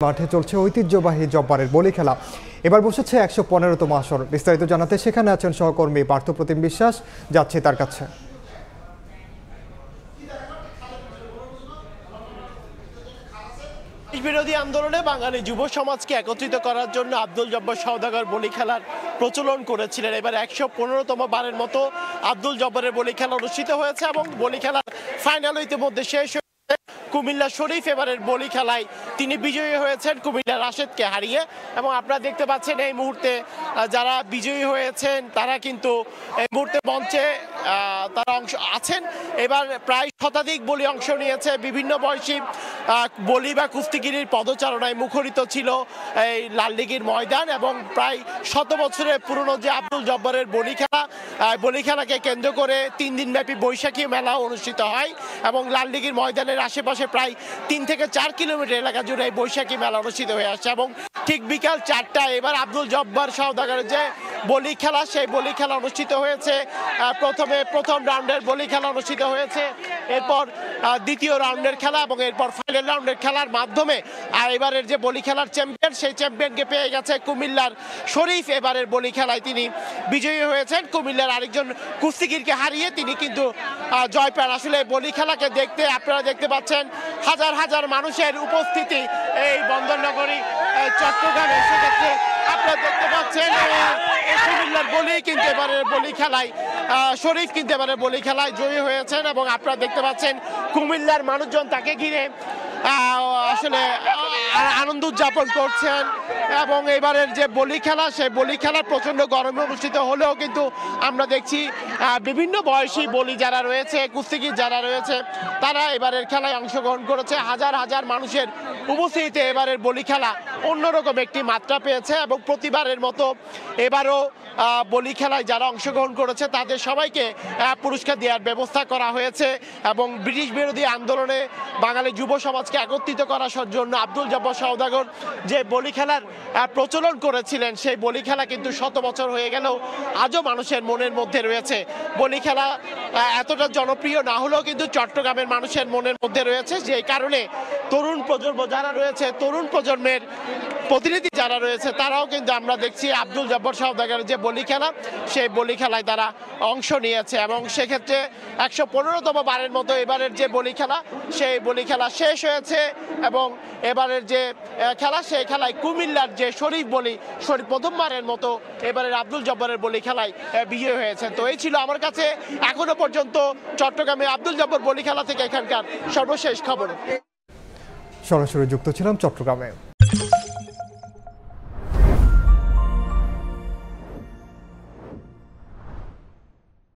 মাঠে চলছে ঐতিহ্যবাহী জব্বারের বলি খেলা। এবার বসেছে ১১৫তম আসর। বিস্তারিত জানাতে সেখানে আছেন সহকর্মী পার্থপ্রতিম বিশ্বাস, যাচ্ছে তার কাছে। বিরোধী আন্দোলনে বাঙালি যুব সমাজকে একত্রিত করার জন্য আব্দুল জব্বার সওদাগর বলি খেলার প্রচলন করেছিলেন। এবার ১১৫তম বারের মতো আব্দুল জব্বারের বলি খেলা অনুষ্ঠিত হয়েছে এবং বলি খেলার ফাইনাল ইতিমধ্যে শেষ। কুমিল্লা শরীফ এবারের বলি খেলায় তিনি বিজয়ী হয়েছেন কুমিল্লা রাশেদকে হারিয়ে। এবং আপনারা দেখতে পাচ্ছেন এই মুহূর্তে যারা বিজয়ী হয়েছেন তারা কিন্তু এই মুহূর্তে মঞ্চে তারা অংশ আছেন। এবার প্রায় শতাধিক বলি অংশ নিয়েছে। বিভিন্ন বয়সী বলি বা কুস্তিগিরির পদচারণায় মুখরিত ছিল এই লালদিঘির ময়দান এবং প্রায় ১০০ বছরের পুরনো যে আব্দুল জব্বারের বলি খেলাকে কেন্দ্র করে ৩ দিনব্যাপী বৈশাখী মেলা অনুষ্ঠিত হয় এবং লালদিঘির ময়দানের আশেপাশে প্রায় ৩ থেকে ৪ কিলোমিটার এলাকা জুড়ে এই বৈশাখী মেলা অনুষ্ঠিত হয়ে আসছে। এবং ঠিক বিকাল ৪টায় এবার আব্দুল জব্বার সওদাগরের যে বলি খেলা সেই বলি খেলা অনুষ্ঠিত হয়েছে। প্রথম রাউন্ডের বলি খেলা অনুষ্ঠিত হয়েছে, এরপর দ্বিতীয় রাউন্ডের খেলা এবং এরপর ফাইনাল রাউন্ডের খেলার মাধ্যমে এবারের যে বলি খেলার চ্যাম্পিয়ন সেই চ্যাম্পিয়নকে পেয়ে গেছে কুমিল্লার শরীফ। এবারের বলি খেলায় তিনি বিজয়ী হয়েছেন কুমিল্লার আরেকজন কুস্তিগিরকে হারিয়ে তিনি কিন্তু জয় পান। আসলে বলি খেলাকে দেখতে আপনারা দেখতে পাচ্ছেন হাজার হাজার মানুষের উপস্থিতি এই বন্দরনগরী চট্টগ্রামে। সেক্ষেত্রে আপনারা দেখতে পাচ্ছেন কুমিল্লার বলি কিন্তু এবারের বলি খেলায় শরীফ কিন্তু এবারের বলি খেলায় জয়ী হয়েছেন এবং আপনারা দেখতে পাচ্ছেন কুমিল্লার মানুষজন তাকে ঘিরে আসলে আনন্দ উদযাপন করছেন। এবং এবারের যে বলি খেলা সেই বলি খেলা প্রচন্ড গরমে অনুষ্ঠিত হলেও কিন্তু আমরা দেখছি বিভিন্ন বয়সী বলি যারা রয়েছে কুস্তিগির যারা রয়েছে তারা এবারের খেলায় অংশগ্রহণ করেছে। হাজার হাজার মানুষের উপস্থিতিতে এবারের বলি খেলা অন্যরকম একটি মাত্রা পেয়েছে এবং প্রতিবারের মতো এবারও বলি খেলায় যারা অংশগ্রহণ করেছে তাদের সবাইকে পুরস্কার দেওয়ার ব্যবস্থা করা হয়েছে। এবং ব্রিটিশ বিরোধী আন্দোলনে বাঙালি যুব সমাজকে একত্রিত করার জন্য আব্দুল জব্বার সওদাগর যে বলি খেলার প্রচলন করেছিলেন সেই বলি খেলা কিন্তু ১০০ বছর হয়ে গেলেও আজও মানুষের মনের মধ্যে রয়েছে। বলি খেলা এতটা জনপ্রিয় না হলেও কিন্তু চট্টগ্রামের মানুষের মনের মধ্যে রয়েছে, যে কারণে তরুণ প্রজন্ম যারা রয়েছে তরুণ প্রজন্মের প্রতিনিধি যারা রয়েছে তারাও কিন্তু আমরা দেখছি আব্দুল জব্বার সওদাগরের যে বলি খেলা সেই বলি খেলায় তারা অংশ নিয়েছে। এবং সেক্ষেত্রে ১১৫তম বারের মতো এবারের যে বলি খেলা সেই বলি খেলা শেষ হয়েছে এবং এবারের যে খেলা সেই খেলায় কুমিল্লার যে শরীফ প্রথমবারের মতো এবারের আব্দুল জব্বারের বলি খেলায় বিজয়ী হয়েছে। তো এই ছিল আমার কাছে এখনো পর্যন্ত চট্টগ্রামে আব্দুল জব্বার বলি খেলা থেকে এখানকার সর্বশেষ খবর। সরাসরি যুক্ত ছিলাম চট্টগ্রামে।